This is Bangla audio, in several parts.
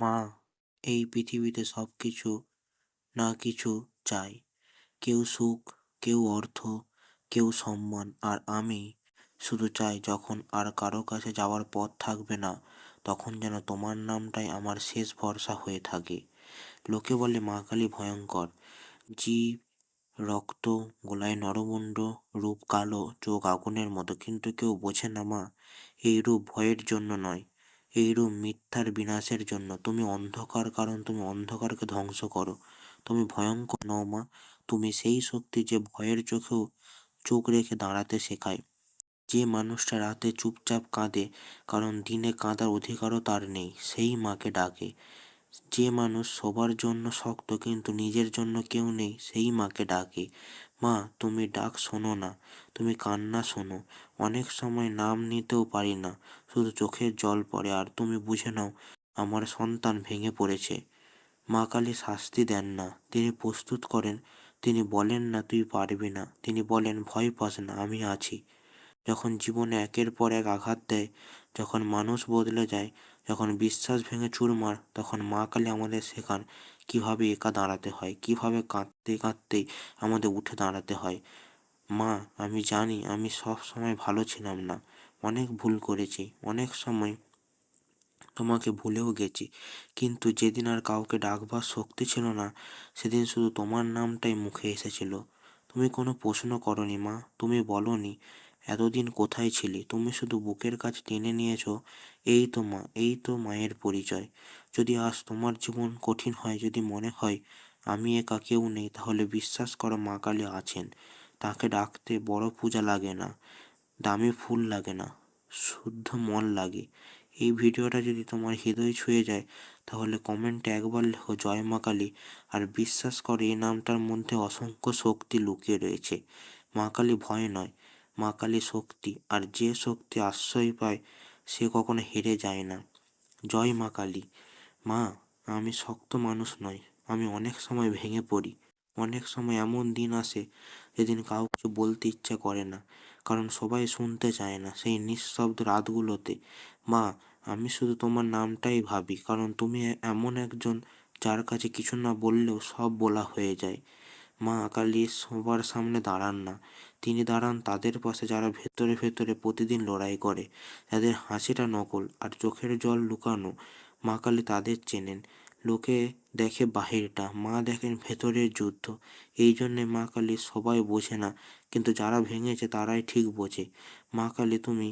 মা, এই পৃথিবীতে সবকিছু না কিছু চাই। কেউ সুখ, কেউ অর্থ, কেউ সম্মান, আর আমি শুধু চাই যখন আর কারো কাছে যাওয়ার পথ থাকবে না, তখন যেন তোমার নামটাই আমার শেষ ভরসা হয়ে থাকে। লোকে বলে মা কালী ভয়ঙ্কর, জীব রক্ত, গলায় নরমুণ্ড, রূপ কালো, চোখ আগুনের মতো, কিন্তু কেউ বোঝে না মা, এই রূপ ভয়ের জন্য নয়, এই রূপ মিথ্যার বিনাশের জন্য। তুমি অন্ধকার, কারণ তুমি অন্ধকারকে ধ্বংস করো। তুমি ভয়ঙ্কর নও মা, তুমি সেই শক্তি যে ভয়ের চোখেও চোখ রেখে দাঁড়াতে শেখায়। যে মানুষটা রাতে চুপচাপ কাঁদে, কারণ দিনে কাঁদার অধিকারও তার নেই, সেই মাকে ডাকে। যে মানুষ সবার জন্য শক্ত কিন্তু নিজের জন্য কেউ নেই, সেই মাকে ডাকে। মা, তুমি ডাক শোনো না, তুমি কান্না শোনো। অনেক সময় নাম নিতেও পারি না, শুধু চোখের জল পড়ে, আর তুমি বুঝে নাও আমার সন্তান ভেঙে পড়েছে। মা কালী শাস্তি দেন না, তিনি প্রস্তুত করেন। তিনি বলেন না তুই পারবি না, তিনি বলেন ভয় পাস না, আমি আছি। যখন জীবনে একের পর এক আঘাত দেয়, যখন মানুষ বদলে যায়, যখন বিশ্বাস ভেঙে চুরমার, তখন মা কালী আমাদের শেখান কিভাবে একা দাঁড়াতে হয়, কিভাবে কাঁদতে কাঁদতেই আমাদের উঠে দাঁড়াতে হয়। মা, আমি জানি আমি সব সময় ভালো ছিলাম না, অনেক ভুল করেছি, অনেক সময় তোমাকে ভুলেও গেছি, কিন্তু যেদিন আর কাউকে ডাকবার শক্তি ছিল না, সেদিন শুধু তোমার নামটাই মুখে এসেছিল। তুমি কোনো প্রশ্ন করনি মা, তুমি বলনি এতদিন কোথায় ছিলি, তুমি শুধু বুকের কাছে টেনে নিয়েছো, এই তো মা, এই তো মায়ের পরিচয়। যদি আজ তোমার জীবন কঠিন হয়, যদি মনে হয় আমি একা, কেউ নেই, তাহলে বিশ্বাস করো মা কালী আছেন। তাকে ডাকতে বড় পূজা লাগে না, দামি ফুল লাগে না, শুদ্ধ মন লাগে। এই ভিডিওটা যদি তোমার হৃদয় ছুঁয়ে যায়, তাহলে কমেন্টে একবার লেখো জয় মা কালী, আর বিশ্বাস করো এই নামটার মধ্যে অসংখ্য শক্তি লুকিয়ে রয়েছে। মা কালী ভয় নয়, মা কালী শক্তি, আর যে শক্তি আশ্রয় পায় সে কখনো হেরে যায় না। জয় মা কালী। মা, আমি শক্ত মানুষ নই, আমি অনেক সময় ভেঙে পড়ি, অনেক সময় এমন দিন আসে যেদিন কাউকে কিছু বলতে ইচ্ছা করে না, কারণ সবাই শুনতে চায় না, সেই নিঃশব্দ রাতগুলোতে। মা, আমি শুধু তোমার নামটাই ভাবি, কারণ তুমি এমন একজন যার কাছে কিছু না বললেও সব বলা হয়ে যায়। মা কালী সবার সামনে দাঁড়ান না, তিনি দাঁড়ান তাদের পাশে যারা ভেতরে ভেতরে প্রতিদিন লড়াই করে, যাদের হাসিটা নকল আর চোখের জল লুকানো। মা কালী তাদের চেনেন। লোকে দেখে বাহিরটা, মা দেখেন ভেতরের যুদ্ধ। এই জন্যে মা কালী সবাই বোঝে না, কিন্তু যারা ভেঙেছে তারাই ঠিক বোঝে। মা কালী তুমি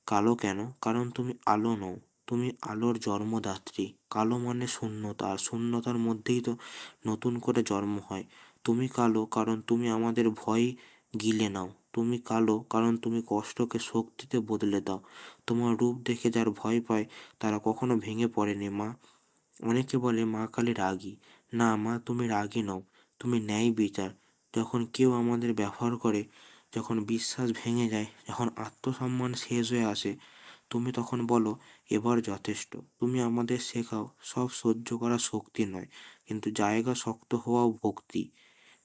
কালো কেন? কারণ তুমি আলো নও, তুমি আলোর জন্মদাত্রী। কালো মানে শূন্যতা, আর শূন্যতার মধ্যেই তো নতুন করে জন্ম হয়। তুমি কালো কারণ তুমি আমাদের ভয় গিলে নাও, তুমি কালো কারণ তুমি কষ্টকে শক্তিতে বদলে দাও। তোমার রূপ দেখে যার ভয় পায় তারা কখনো ভেঙে পড়েনি মা। অনেকে বলে মা কালী রাগী, না মা, তুমি রাগী নও, তুমি ন্যায় বিচার। যখন কেউ আমাদের ব্যবহার করে, যখন বিশ্বাস ভেঙে যায়, যখন আত্মসম্মান শেষ হয়ে আসে, তুমি তখন বলো এবার যথেষ্ট। তুমি আমাদের শেখাও সব সহ্য করা শক্তি নয়, কিন্তু জায়গা শক্ত হওয়াও ভক্তি।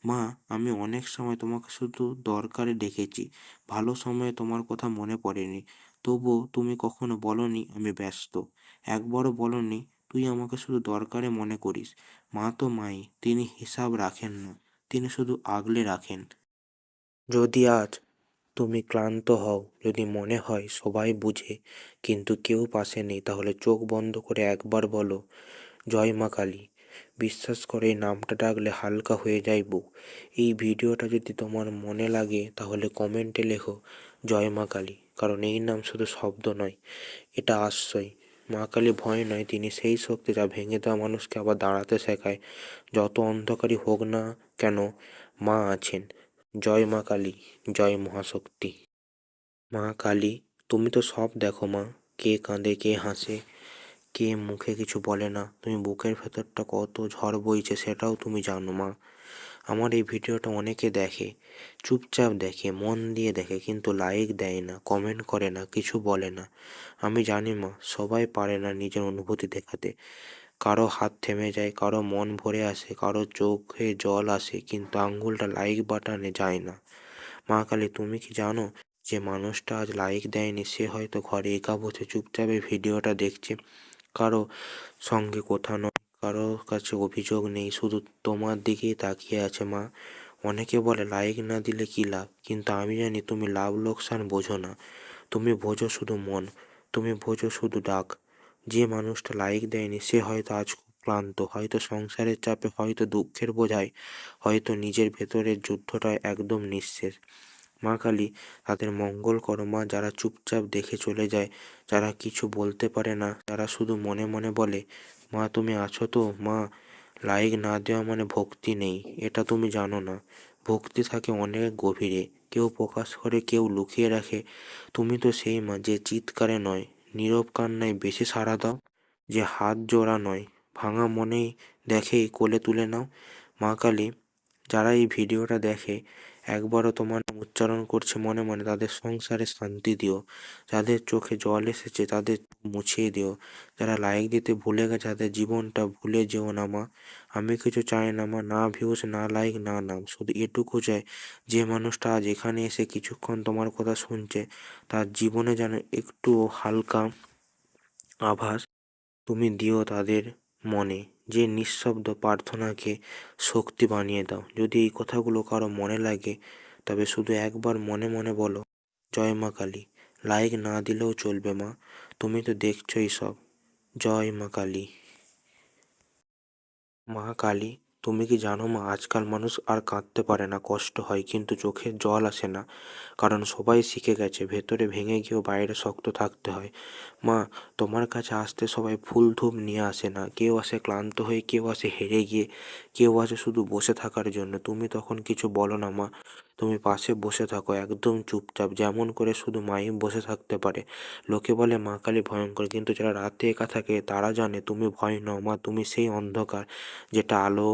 মা, আমি অনেক সময় তোমাকে শুধু দরকারে ডেকেছি, ভালো সময়ে তোমার কথা মনে পড়েনি, তবুও তুমি কখনো বলনি আমি ব্যস্ত, একবারও বলনি তুই আমাকে শুধু দরকারে মনে করিস। মা তো মাই, তিনি হিসাব রাখেন না, তিনি শুধু আগলে রাখেন। যদি আজ তুমি ক্লান্ত হও, যদি মনে হয় সবাই বুঝে কিন্তু কেউ পাশে নেই, তাহলে চোখ বন্ধ করে একবার বলো জয় মা কালী। বিশ্বাস করে এই নামটা ডাকলে হালকা হয়ে যায় বুক। এই ভিডিওটা যদি তোমার মনে লাগে তাহলে কমেন্টে লেখো জয় মা কালী, কারণ এই নাম শুধু শব্দ নয়, এটা আশ্রয়। মা কালী ভয় নয়, তিনি সেই শক্তি যা ভেঙে দেওয়া মানুষকে আবার দাঁড়াতে শেখায়। যত অন্ধকারই হোক না কেন, মা আছেন। জয় মা কালী, জয় মহাশক্তি। মা কালী, তুমি তো সব দেখো মা, কে কাঁদে কে হাসে, কে মুখে কিছু বলে না, তুমি বুকের ভেতরটা কত ঝড় বইছে সেটাও তুমি জানো মা। আমার এই ভিডিওটা অনেকে দেখে, চুপচাপ দেখে, মন দিয়ে দেখে, কিন্তু লাইক দেয় না, কমেন্ট করে না, কিছু বলে না। আমি জানি মা, সবাই পারে না নিজের অনুভূতি দেখাতে। কারো হাত থেমে যায়, কারো মন ভরে আসে, কারো চোখে জল আসে, কিন্তু আঙ্গুলটা লাইক বাটনে যায় না। মা কালী, তুমি কি জানো যে মানুষটা আজ লাইক দেয়নি সে হয়তো ঘরে একা বসে চুপচাপ এই ভিডিওটা দেখছে, কারো সঙ্গে কথা নয়, কারো কাছে অভিযোগ নেই, শুধু তোমার দিকেই তাকিয়ে আছে মা। অনেকে বলে লাইক না দিলে কী লাভ, কিন্তু আমি জানি তুমি লাভ লোকসান বোঝো না। তুমি বোঝো শুধু মন, তুমি বোঝো শুধু ডাক। যে মানুষটা লাইক দেয়নি সে হয়তো আজ খুব ক্লান্ত, হয়তো সংসারের চাপে, হয়তো দুঃখের বোঝায়, হয়তো নিজের ভেতরের যুদ্ধটায় একদম নিঃশেষ। মা কালী, তাদের মঙ্গল করো মা, যারা চুপচাপ দেখে চলে যায়, যারা কিছু বলতে পারে না, যারা শুধু মনে মনে বলে মা তুমি আছো তো মা। লাইক না দেওয়া মানে ভক্তি নেই, এটা তুমি জানো না। ভক্তি থাকে অনেক গভীরে, কেউ প্রকাশ করে, কেউ লুকিয়ে রাখে। তুমি তো সেই মা যে চিৎকারে নয়, নীরব কান্নায় বেশি সাড়া দাও, যে হাত জোড়া নয়, ভাঙা মনেই দেখেই কোলে তুলে নাও। মা কালী, যারা এই ভিডিওটা দেখে একবারও তোমার নাম উচ্চারণ করছে মনে মনে, তাদের সংসারে শান্তি দিও। যাদের চোখে জল এসেছে তাদের মুছিয়ে দিও। যারা লাইক দিতে ভুলে গেছে তাদের জীবনটা ভুলে যেও না মা। আমি কিছু চাই না মা, না ভিউজ, না লাইক, না নাম, শুধু এটুকু চাই যে মানুষটা আজ এখানে এসে কিছুক্ষণ তোমার কথা শুনছে, তার জীবনে যেন একটু হালকা আভাস তুমি দিও তাদের মনে। যে নিঃশব্দ প্রার্থনাকে শক্তি বানিয়ে দাও। যদি এই কথাগুলো কারো মনে লাগে, তবে শুধু একবার মনে মনে বলো, জয় মা কালী। লাইক না দিলেও চলবে মা, তুমি তো দেখছোই সব। জয় মা কালী। মা কালী, তুমি কি জানো মা, আজকাল মানুষ আর কাঁদতে পারে না, কষ্ট হয় কিন্তু চোখে জল আসে না, কারণ সবাই শিখে গেছে ভেতরে ভেঙে গিয়েও বাইরে শক্ত থাকতে হয়। মা, তোমার কাছে আসতে সবাই ফুল ধূপ নিয়ে আসে না, কেউ আসে ক্লান্ত হয়ে, কেউ আসে হেরে গিয়ে, কেউ আসে শুধু বসে থাকার জন্য। তুমি তখন কিছু বলো না মা, তুমি পাশে বসে থাকো একদম চুপচাপ, যেমন করে শুধু মাই বসে থাকতে পারে। লোকে বলে মা কালী ভয়ঙ্কর, কিন্তু যারা রাতে একা থাকে তারা জানে তুমি ভয় নও মা, তুমি সেই অন্ধকার যেটা আলো